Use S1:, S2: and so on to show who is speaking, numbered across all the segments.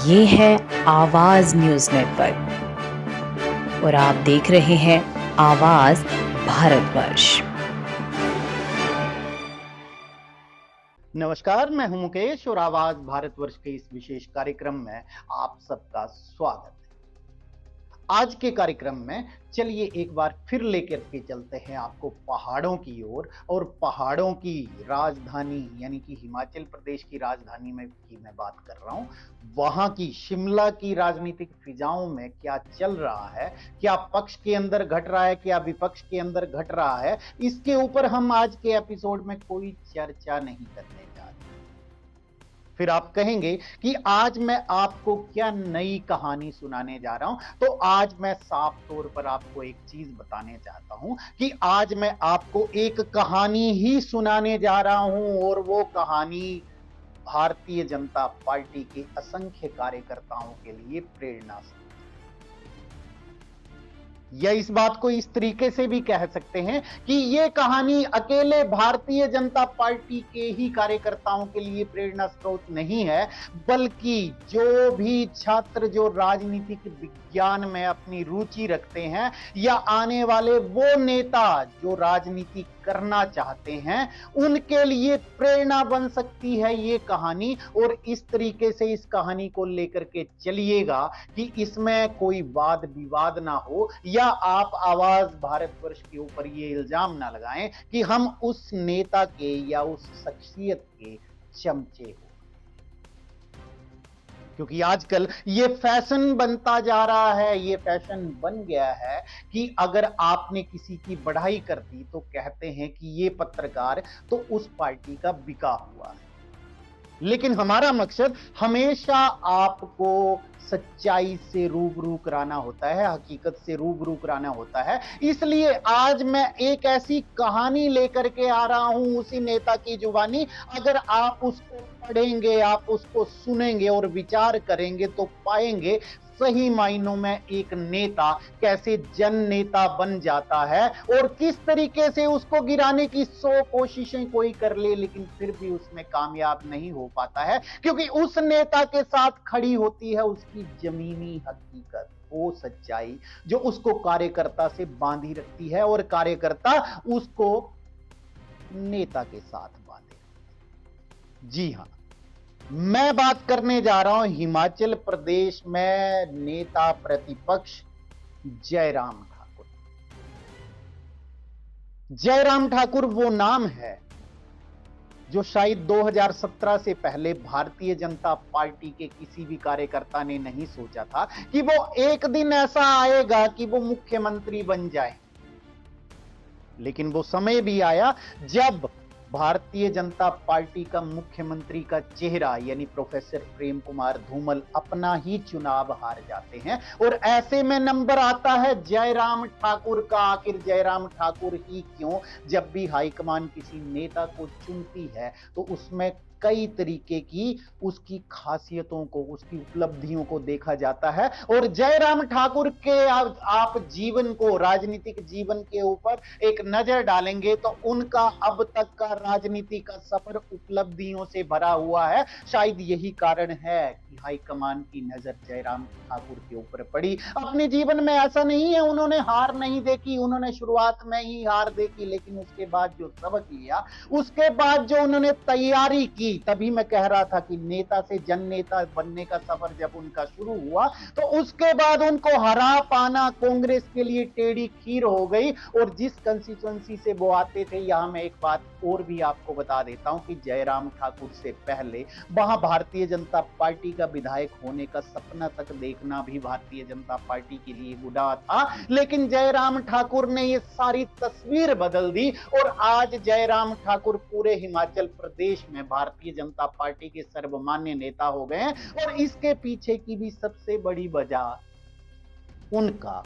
S1: ये है आवाज न्यूज नेटवर्क और आप देख रहे हैं आवाज भारतवर्ष।
S2: नमस्कार, मैं हूं मुकेश और आवाज भारतवर्ष के इस विशेष कार्यक्रम में आप सबका स्वागत है। आज के कार्यक्रम में चलिए एक बार फिर लेकर के चलते हैं आपको पहाड़ों की ओर और पहाड़ों की राजधानी यानी कि हिमाचल प्रदेश की राजधानी में की मैं बात कर रहा हूं। वहां की शिमला की राजनीतिक फिजाओं में क्या चल रहा है, क्या पक्ष के अंदर घट रहा है, क्या विपक्ष के अंदर घट रहा है, इसके ऊपर हम आज के एपिसोड में कोई चर्चा नहीं करने जा रहे। फिर आप कहेंगे कि आज मैं आपको क्या नई कहानी सुनाने जा रहा हूं, तो आज मैं साफ तौर पर आपको एक चीज बताने चाहता हूं कि आज मैं आपको एक कहानी ही सुनाने जा रहा हूं और वो कहानी भारतीय जनता पार्टी के असंख्य कार्यकर्ताओं के लिए प्रेरणा से, या इस बात को इस तरीके से भी कह सकते हैं कि यह कहानी अकेले भारतीय जनता पार्टी के ही कार्यकर्ताओं के लिए प्रेरणा स्रोत नहीं है, बल्कि जो भी छात्र जो राजनीतिक विज्ञान में अपनी रुचि रखते हैं या आने वाले वो नेता जो राजनीति करना चाहते हैं, उनके लिए प्रेरणा बन सकती है ये कहानी। और इस तरीके से इस कहानी को लेकर के चलिएगा कि इसमें कोई वाद विवाद ना हो या आप आवाज भारतवर्ष के ऊपर ये इल्जाम ना लगाएं कि हम उस नेता के या उस शख्सियत के चमचे हो, क्योंकि आजकल ये फैशन बनता जा रहा है, ये फैशन बन गया है कि अगर आपने किसी की बढ़ाई कर दी तो कहते हैं कि ये पत्रकार तो उस पार्टी का बिका हुआ है। लेकिन हमारा मकसद हमेशा आपको सच्चाई से रूबरू कराना होता है, हकीकत से रूबरू कराना होता है। इसलिए आज मैं एक ऐसी कहानी लेकर के आ रहा हूं उसी नेता की जुबानी। अगर आप उसको पढ़ेंगे, आप उसको सुनेंगे और विचार करेंगे तो पाएंगे सही मायनों में एक नेता कैसे जन नेता बन जाता है और किस तरीके से उसको गिराने की 100 कोशिशें कोई कर ले लेकिन फिर भी उसमें कामयाब नहीं हो पाता है, क्योंकि उस नेता के साथ खड़ी होती है उसकी जमीनी हकीकत, वो सच्चाई जो उसको कार्यकर्ता से बांधी रखती है और कार्यकर्ता उसको नेता के साथ बांधे। जी हां, मैं बात करने जा रहा हूं हिमाचल प्रदेश में नेता प्रतिपक्ष जयराम ठाकुर। जयराम ठाकुर वो नाम है जो शायद 2017 से पहले भारतीय जनता पार्टी के किसी भी कार्यकर्ता ने नहीं सोचा था कि वो एक दिन ऐसा आएगा कि वो मुख्यमंत्री बन जाए। लेकिन वो समय भी आया जब भारतीय जनता पार्टी का मुख्यमंत्री का चेहरा यानी प्रोफेसर प्रेम कुमार धूमल अपना ही चुनाव हार जाते हैं और ऐसे में नंबर आता है जयराम ठाकुर का। आखिर जयराम ठाकुर ही क्यों? जब भी हाईकमान किसी नेता को चुनती है तो उसमें कई तरीके की उसकी खासियतों को, उसकी उपलब्धियों को देखा जाता है और जयराम ठाकुर के आप जीवन को, राजनीतिक जीवन के ऊपर एक नजर डालेंगे तो उनका अब तक का राजनीति का सफर उपलब्धियों से भरा हुआ है। शायद यही कारण है कि हाईकमान की नजर जयराम ठाकुर के ऊपर पड़ी। अपने जीवन में ऐसा नहीं है उन्होंने हार नहीं देखी, उन्होंने शुरुआत में ही हार देखी, लेकिन उसके बाद जो सबक लिया, उसके बाद जो उन्होंने तैयारी की, तभी मैं कह रहा था कि नेता से जन नेता बनने का सफर जब उनका शुरू हुआ तो उसके बाद उनको हरा पाना कांग्रेस के लिए टेढ़ी खीर हो गई। और जिस कंस्टिट्यूएंसी से वो आते थे, यहां मैं एक बात और भी आपको बता देता हूं कि जयराम ठाकुर से पहले वहां भारतीय जनता पार्टी का विधायक होने का सपना तक देखना भी भारतीय जनता पार्टी के लिए गुनाह था। लेकिन जयराम ठाकुर ने ये सारी तस्वीर बदल दी और आज जयराम ठाकुर पूरे हिमाचल प्रदेश में भारतीय जनता पार्टी के सर्वमान्य नेता हो गए हैं। और इसके पीछे की भी सबसे बड़ी वजह उनका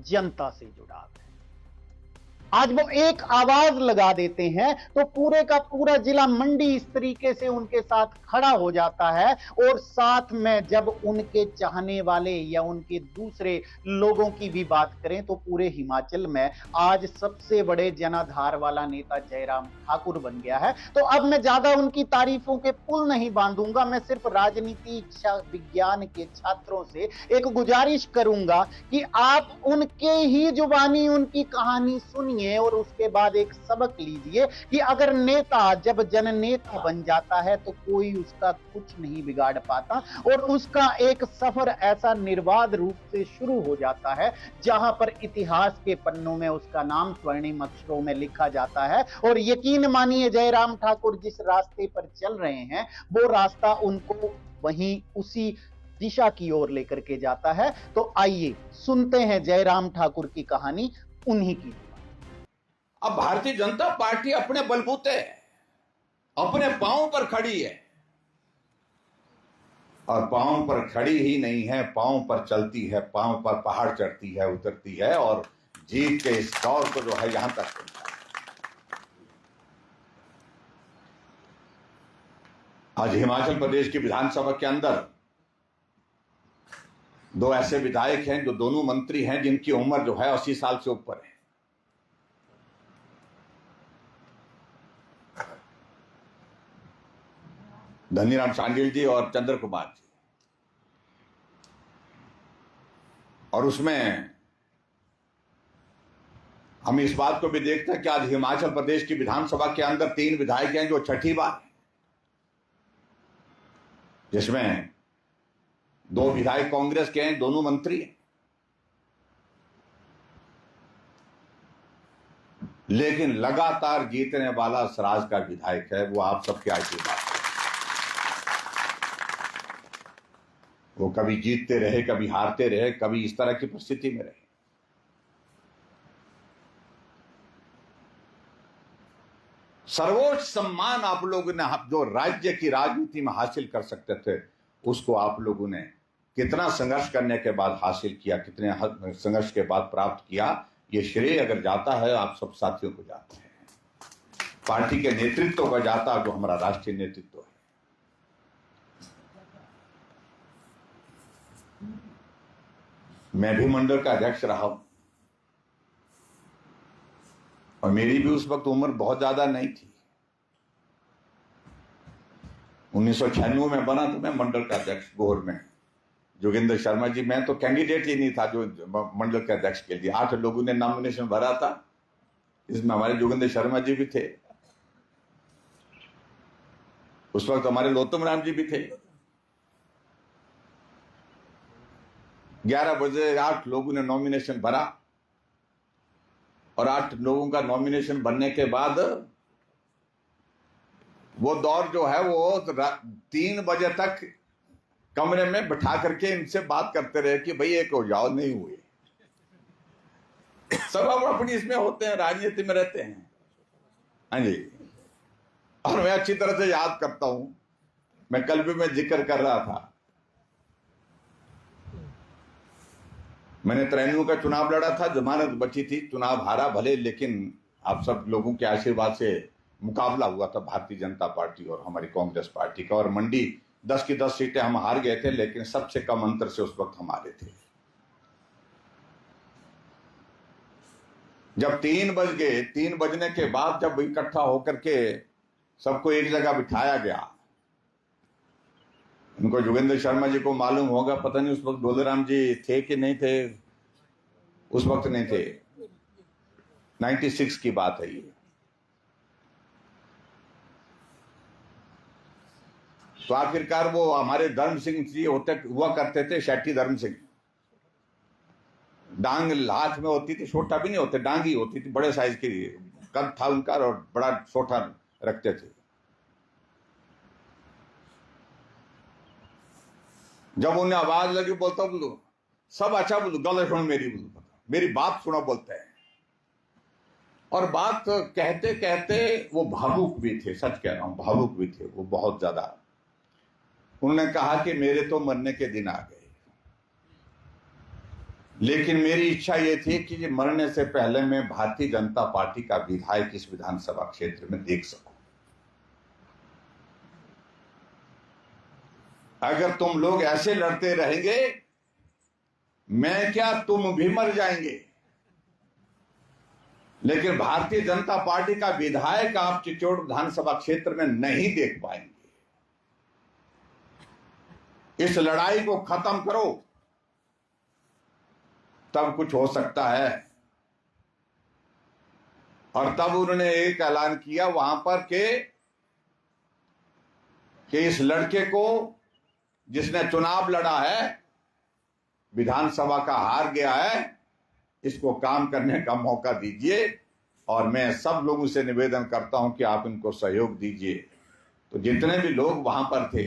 S2: जनता से जुड़ाव है। आज वो एक आवाज लगा देते हैं तो पूरे का पूरा जिला मंडी इस तरीके से उनके साथ खड़ा हो जाता है। और साथ में जब उनके चाहने वाले या उनके दूसरे लोगों की भी बात करें तो पूरे हिमाचल में आज सबसे बड़े जनाधार वाला नेता जयराम ठाकुर बन गया है। तो अब मैं ज्यादा उनकी तारीफों के पुल नहीं बांधूंगा, मैं सिर्फ राजनीति इच्छा विज्ञान के छात्रों से एक गुजारिश करूंगा कि आप उनके ही जुबानी उनकी कहानी सुनिए और उसके बाद एक सबक लीजिए कि अगर नेता जब जननेता बन जाता है तो कोई उसका कुछ नहीं बिगाड़ पाता और उसका एक सफर ऐसा निर्बाध रूप से शुरू हो जाता है जहां पर इतिहास के पन्नों में उसका नाम स्वर्णिम अक्षरों में लिखा जाता है। और यकीन मानिए जयराम ठाकुर जिस रास्ते पर चल रहे हैं वो रास्ता उनको वहीं उसी दिशा की ओर लेकर के जाता है। तो आइए सुनते हैं जयराम ठाकुर की कहानी उन्हीं की।
S3: अब भारतीय जनता पार्टी अपने बलबूते है, अपने पांव पर खड़ी है और पांव पर खड़ी ही नहीं है, पांव पर चलती है, पांव पर पहाड़ चढ़ती है, उतरती है और जीत के इस दौर को जो है यहां तक पहुंचा। आज हिमाचल प्रदेश की विधानसभा के अंदर दो ऐसे विधायक हैं जो दोनों मंत्री हैं जिनकी उम्र जो है 80 साल से ऊपर है। धनीराम शांडिल जी और चंद्र कुमार जी। और उसमें हम इस बात को भी देखते हैं कि आज हिमाचल प्रदेश की विधानसभा के अंदर 3 विधायक हैं जो छठी बार हैं, जिसमें 2 विधायक कांग्रेस के हैं, दोनों मंत्री हैं। लेकिन लगातार जीतने वाला सराज का विधायक है वो आप सबके आशीर्वाद है। वो कभी जीतते रहे, कभी हारते रहे, कभी इस तरह की परिस्थिति में रहे। सर्वोच्च सम्मान आप लोगों ने जो राज्य की राजनीति में हासिल कर सकते थे उसको आप लोगों ने कितना संघर्ष करने के बाद हासिल किया, कितने संघर्ष के बाद प्राप्त किया, ये श्रेय अगर जाता है आप सब साथियों को जाता है, पार्टी के नेतृत्व को जाता है जो हमारा राष्ट्रीय नेतृत्व है। मैं भी मंडल का अध्यक्ष रहा हूं और मेरी भी उस वक्त उम्र बहुत ज्यादा नहीं थी। 1996 में बना तो मैं मंडल का अध्यक्ष गोहर में, जोगिंदर शर्मा जी, मैं तो कैंडिडेट ही नहीं था जो मंडल के अध्यक्ष के लिए। 8 लोगों ने नॉमिनेशन भरा था, इसमें हमारे जोगिंदर शर्मा जी भी थे, उस वक्त हमारे लोतम राम जी भी थे। 11 बजे 8 लोगों ने नॉमिनेशन भरा और 8 लोगों का नॉमिनेशन बनने के बाद वो दौर जो है वो 3 बजे तक कमरे में बैठा करके इनसे बात करते रहे कि भाई एक हो जाओ, नहीं हुए। सब हम अपनी इसमें होते हैं, राजनीति में रहते हैं। हाँ जी। और मैं अच्छी तरह से याद करता हूं, मैं कल भी मैं जिक्र कर रहा था, मैंने 93 का चुनाव लड़ा था, जमानत बची थी, चुनाव हारा भले, लेकिन आप सब लोगों के आशीर्वाद से मुकाबला हुआ था भारतीय जनता पार्टी और हमारी कांग्रेस पार्टी का। और मंडी 10 की 10 सीटें हम हार गए थे, लेकिन सबसे कम अंतर से उस वक्त हम हारे थे। जब 3 बज गए, 3 बजने के बाद जब इकट्ठा होकर के सबको एक जगह बिठाया गया, उनको जोगिंदर शर्मा जी को मालूम होगा, पता नहीं उस वक्त डोलेराम जी थे कि नहीं थे, उस वक्त नहीं थे, 96 की बात है ये। तो आखिरकार वो हमारे धर्म सिंह जी हुआ करते थे, शेट्टी धर्म सिंह, डांग हाथ में होती थी, छोटा भी नहीं होते, डांग ही होती थी, बड़े साइज की कद था उनका और बड़ा छोटा रखते थे। जब उन्हें आवाज लगी, बोलता बोलो सब अच्छा, बोलो गलत सुनो मेरी, बोलो मेरी बात सुनो, बोलते हैं। और बात कहते कहते वो भावुक भी थे, सच कह रहा हूं, भावुक भी थे वो बहुत ज्यादा। उन्होंने कहा कि मेरे तो मरने के दिन आ गए। लेकिन मेरी इच्छा ये थी कि मरने से पहले मैं भारतीय जनता पार्टी का विधायक इस विधानसभा क्षेत्र में देख सकूं। अगर तुम लोग ऐसे लड़ते रहेंगे, मैं क्या तुम भी मर जाएंगे, लेकिन भारतीय जनता पार्टी का विधायक आप चिचोड़ विधानसभा क्षेत्र में नहीं देख पाएंगे। इस लड़ाई को खत्म करो, तब कुछ हो सकता है। और तब उन्होंने एक ऐलान किया वहां पर कि इस लड़के को जिसने चुनाव लड़ा है, विधानसभा का हार गया है, इसको काम करने का मौका दीजिए। और मैं सब लोगों से निवेदन करता हूं कि आप इनको सहयोग दीजिए। तो जितने भी लोग वहां पर थे,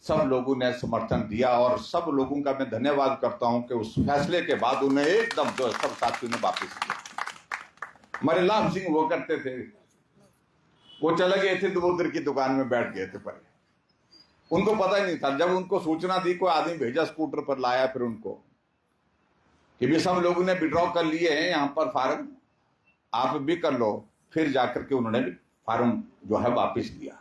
S3: सब लोगों ने समर्थन दिया और सब लोगों का मैं धन्यवाद करता हूं कि उस फैसले के बाद उन्हें एकदम जो सब साथियों ने वापस किया। हमारे लाभ सिंह वो करते थे, वो चले गए थे तो वो उधर की दुकान में बैठ गए थे, पर उनको पता ही नहीं था। जब उनको सूचना दी, कोई आदमी भेजा स्कूटर पर लाया फिर उनको कि भी सब लोगों ने विड्रॉ कर लिए हैं यहां पर फार्म, आप भी कर लो। फिर जाकर के उन्होंने भी फार्म जो है वापस लिया।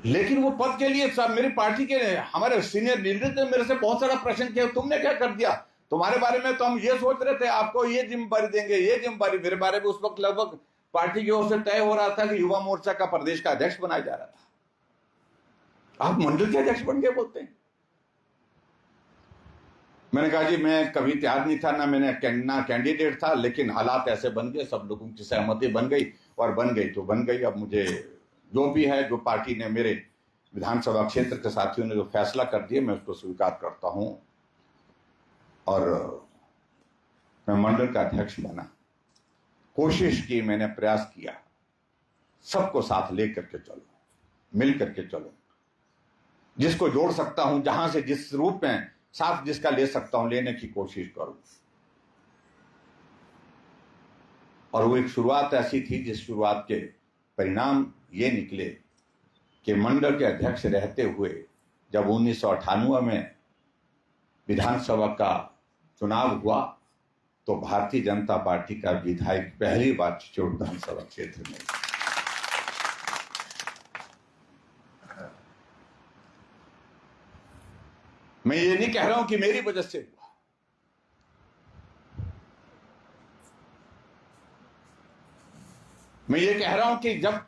S3: लेकिन वो पद के लिए सब मेरी पार्टी के हमारे सीनियर लीडर ने मेरे से बहुत सारा प्रश्न किया, तुमने क्या कर दिया, तुम्हारे बारे में तो हम ये सोच रहे थे आपको ये जिम्मेदारी देंगे, ये जिम्मेदारी। मेरे बारे में उस वक्त लगभग पार्टी की ओर से तय हो रहा था कि युवा मोर्चा का प्रदेश का अध्यक्ष बनाया जा रहा था। आप मंडल के अध्यक्ष बन गए बोलते हैं। मैंने कहा जी मैं कभी तैयार नहीं था, ना कैंडिडेट था, लेकिन हालात ऐसे बन गए, सब लोगों की सहमति बन गई और बन गई तो बन गई। अब मुझे जो भी है, जो पार्टी ने मेरे विधानसभा क्षेत्र के साथियों ने जो फैसला कर दिया, मैं उसको स्वीकार करता हूं और मैं मंडल का अध्यक्ष बना। कोशिश की, मैंने प्रयास किया, सबको साथ लेकर के चलो, मिल करके चलो, जिसको जोड़ सकता हूं, जहां से जिस रूप में साथ जिसका ले सकता हूं, लेने की कोशिश करूं। और वो एक शुरुआत ऐसी थी जिस शुरुआत के परिणाम ये निकले कि मंडल के अध्यक्ष रहते हुए जब 1998 में विधानसभा का चुनाव हुआ तो भारतीय जनता पार्टी का विधायक पहली बार चिचोड़ विधानसभा क्षेत्र में। मैं ये नहीं कह रहा हूं कि मेरी वजह से हुआ, मैं ये कह रहा हूं कि जब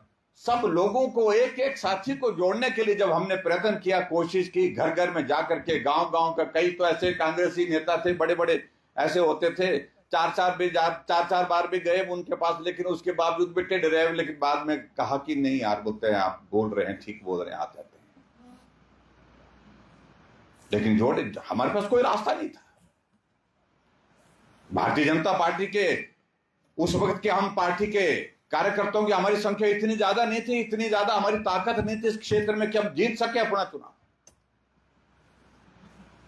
S3: सब लोगों को, एक एक साथी को जोड़ने के लिए जब हमने प्रयत्न किया, कोशिश की, घर घर में जाकर के, गांव गांव का, कई तो ऐसे कांग्रेसी नेता थे, बड़े बड़े ऐसे होते थे, चार चार बार भी गए उनके पास, लेकिन उसके बावजूद भी टेढ़े रहे। लेकिन बाद में कहा कि नहीं यार, बोलते हैं आप बोल रहे हैं, ठीक बोल रहे हैं, आ जाते हैं। लेकिन जोड़े, हमारे पास कोई रास्ता नहीं था। भारतीय जनता पार्टी के उस वक्त के हम पार्टी के कार्यकर्ताओं की हमारी संख्या इतनी ज्यादा नहीं थी, इतनी ज्यादा हमारी ताकत नहीं थी इस क्षेत्र में कि हम जीत सके अपना चुनाव।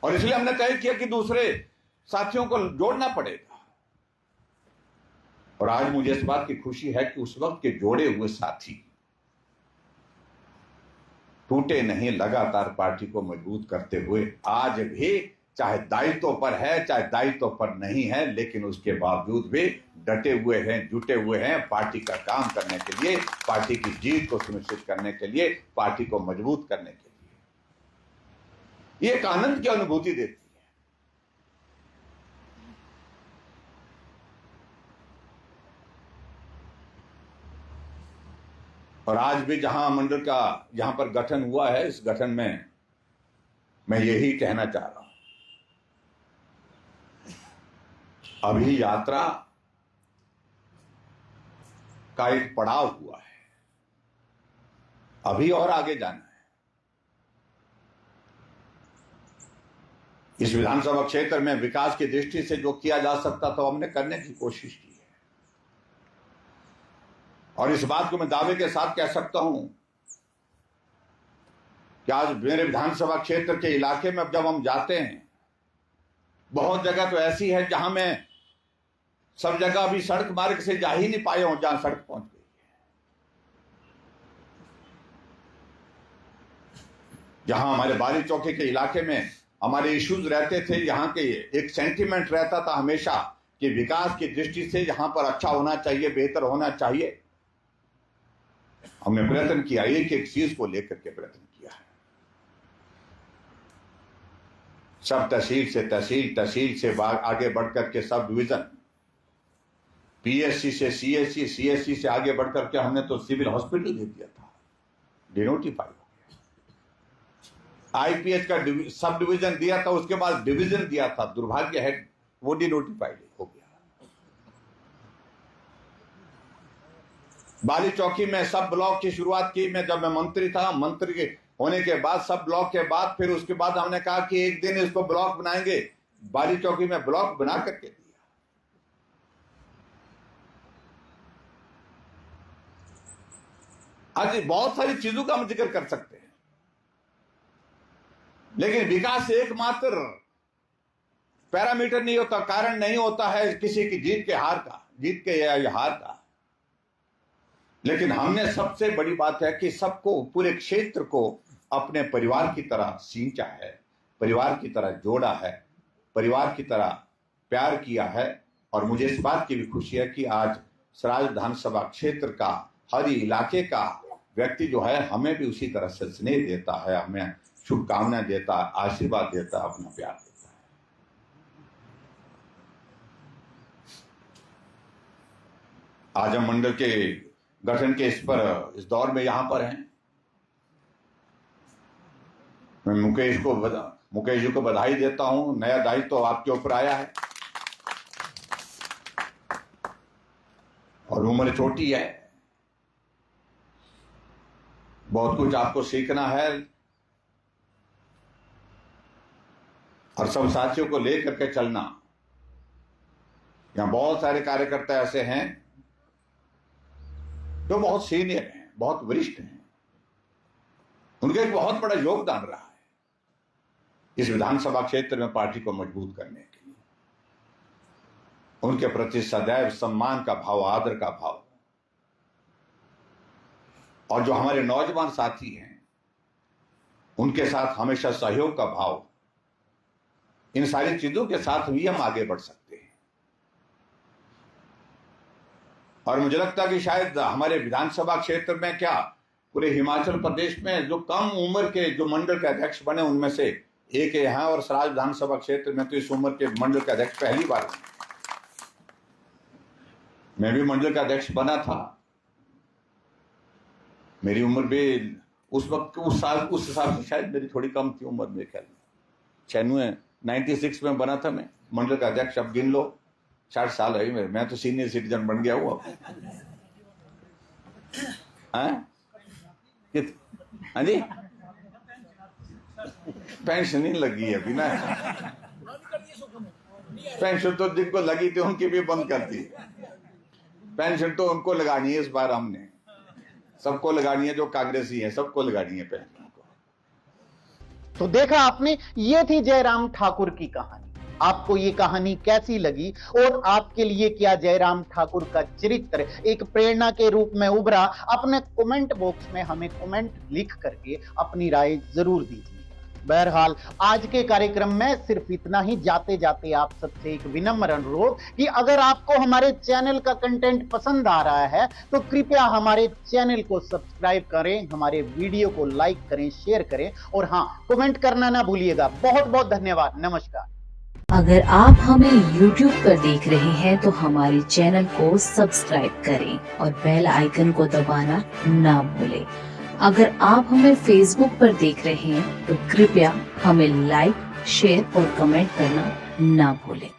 S3: और इसलिए हमने तय किया कि दूसरे साथियों को जोड़ना पड़ेगा। और आज मुझे इस बात की खुशी है कि उस वक्त के जोड़े हुए साथी टूटे नहीं, लगातार पार्टी को मजबूत करते हुए आज भी, चाहे दायित्व पर है चाहे दायित्व पर नहीं है, लेकिन उसके बावजूद भी डटे हुए हैं, जुटे हुए हैं पार्टी का काम करने के लिए, पार्टी की जीत को सुनिश्चित करने के लिए, पार्टी को मजबूत करने के लिए। ये एक आनंद की अनुभूति देती है। और आज भी जहां मंडल का जहां पर गठन हुआ है, इस गठन में मैं यही कहना चाह रहा हूं, अभी यात्रा का एक पड़ाव हुआ है, अभी और आगे जाना है। इस विधानसभा क्षेत्र में विकास की दृष्टि से जो किया जा सकता था हमने करने की कोशिश की है। और इस बात को मैं दावे के साथ कह सकता हूं कि आज मेरे विधानसभा क्षेत्र के इलाके में जब हम जाते हैं, बहुत जगह तो ऐसी है जहां मैं सब जगह अभी सड़क मार्ग से जा ही नहीं पाया हूं, जहां सड़क पहुंच गई है। जहां हमारे बाली चौकी के इलाके में हमारे इश्यूज रहते थे, यहाँ के एक सेंटिमेंट रहता था हमेशा कि विकास की दृष्टि से यहाँ पर अच्छा होना चाहिए, बेहतर होना चाहिए। हमने प्रयत्न किया, एक एक चीज को लेकर के प्रयत्न किया है। सब तहसील से तहसील, तहसील से आगे बढ़कर के सब डिवीजन, पीएससी से सीएससी, सीएससी से आगे बढ़कर के हमने तो सिविल हॉस्पिटल दे दिया था, डिनोटिफाई हो गया। आईपीएच का सब डिवीजन दिया था, उसके बाद डिवीजन दिया था, दुर्भाग्य है वो डिनोटिफाइड हो गया। बाली चौकी में सब ब्लॉक की शुरुआत की मैं, जब मैं मंत्री था। मंत्री के होने के बाद सब ब्लॉक के बाद फिर उसके बाद हमने कहा कि एक दिन इसको ब्लॉक बनाएंगे। बाली चौकी में ब्लॉक बना करके दिया। आज बहुत सारी चीजों का हम जिक्र कर सकते हैं, लेकिन विकास एकमात्र पैरामीटर नहीं होता, कारण नहीं होता है किसी की जीत के हार का, जीत के या हार का। लेकिन हमने सबसे बड़ी बात है कि सबको, पूरे क्षेत्र को अपने परिवार की तरह सींचा है, परिवार की तरह जोड़ा है, परिवार की तरह प्यार किया है। और मुझे इस बात की भी खुशी है कि आज सराज विधानसभा क्षेत्र का हर इलाके का व्यक्ति जो है हमें भी उसी तरह से स्नेह देता है, हमें शुभकामनाएं देता है, आशीर्वाद देता है, अपना प्यार देता है। आज हम मंडल के गठन के इस दौर में यहां पर हैं। मैं मुकेश जी को बधाई देता हूं, नया दायित्व तो आपके ऊपर आया है और उम्र छोटी है, बहुत कुछ आपको सीखना है और सब साथियों को लेकर के चलना। यहां बहुत सारे कार्यकर्ता ऐसे हैं जो बहुत सीनियर हैं, बहुत वरिष्ठ हैं, उनका एक बहुत बड़ा योगदान रहा है इस विधानसभा क्षेत्र में पार्टी को मजबूत करने के लिए। उनके प्रति सदैव सम्मान का भाव, आदर का भाव, और जो हमारे नौजवान साथी हैं उनके साथ हमेशा सहयोग का भाव, इन सारी चीजों के साथ भी हम आगे बढ़ सकते हैं। और मुझे लगता है कि शायद हमारे विधानसभा क्षेत्र में, क्या पूरे हिमाचल प्रदेश में जो कम उम्र के जो मंडल के अध्यक्ष बने उनमें से एक है, और सराज विधानसभा क्षेत्र में तो इस उम्र के मंडल के अध्यक्ष पहली बार। मैं भी मंडल का अध्यक्ष बना था, मेरी उम्र भी उस वक्त उस हिसाब से शायद मेरी थोड़ी कम थी उम्र, मेरे ख्याल में 96 में बना था मैं मंडल का अध्यक्ष। अब गिन लो 60 साल है, मैं तो सीनियर सिटीजन बन गया हूँ। हाँ जी, पेंशन नहीं लगी अभी ना, पेंशन तो जिनको लगी थी उनकी भी बंद कर दी। पेंशन तो उनको लगानी है इस बार, हमने सबको लगानी है, जो कांग्रेसी है सबको लगानी है पेंशन को।
S2: तो देखा आपने, ये थी जयराम ठाकुर की कहानी। आपको ये कहानी कैसी लगी और आपके लिए क्या जयराम ठाकुर का चरित्र एक प्रेरणा के रूप में उभरा? अपने कमेंट बॉक्स में हमें कमेंट लिख करके अपनी राय जरूर दीजिए। बहरहाल आज के कार्यक्रम में सिर्फ इतना ही। जाते जाते आप सबसे एक विनम्र अनुरोध कि अगर आपको हमारे चैनल का कंटेंट पसंद आ रहा है तो कृपया हमारे चैनल को सब्सक्राइब करें, हमारे वीडियो को लाइक करें, शेयर करें और हाँ, कमेंट करना ना भूलिएगा। बहुत बहुत धन्यवाद। नमस्कार।
S1: अगर आप हमें YouTube पर देख रहे हैं तो हमारे चैनल को सब्सक्राइब करें और बेल आइकन को दबाना ना भूलें। अगर आप हमें Facebook पर देख रहे हैं तो कृपया हमें लाइक, शेयर और कमेंट करना ना भूलें।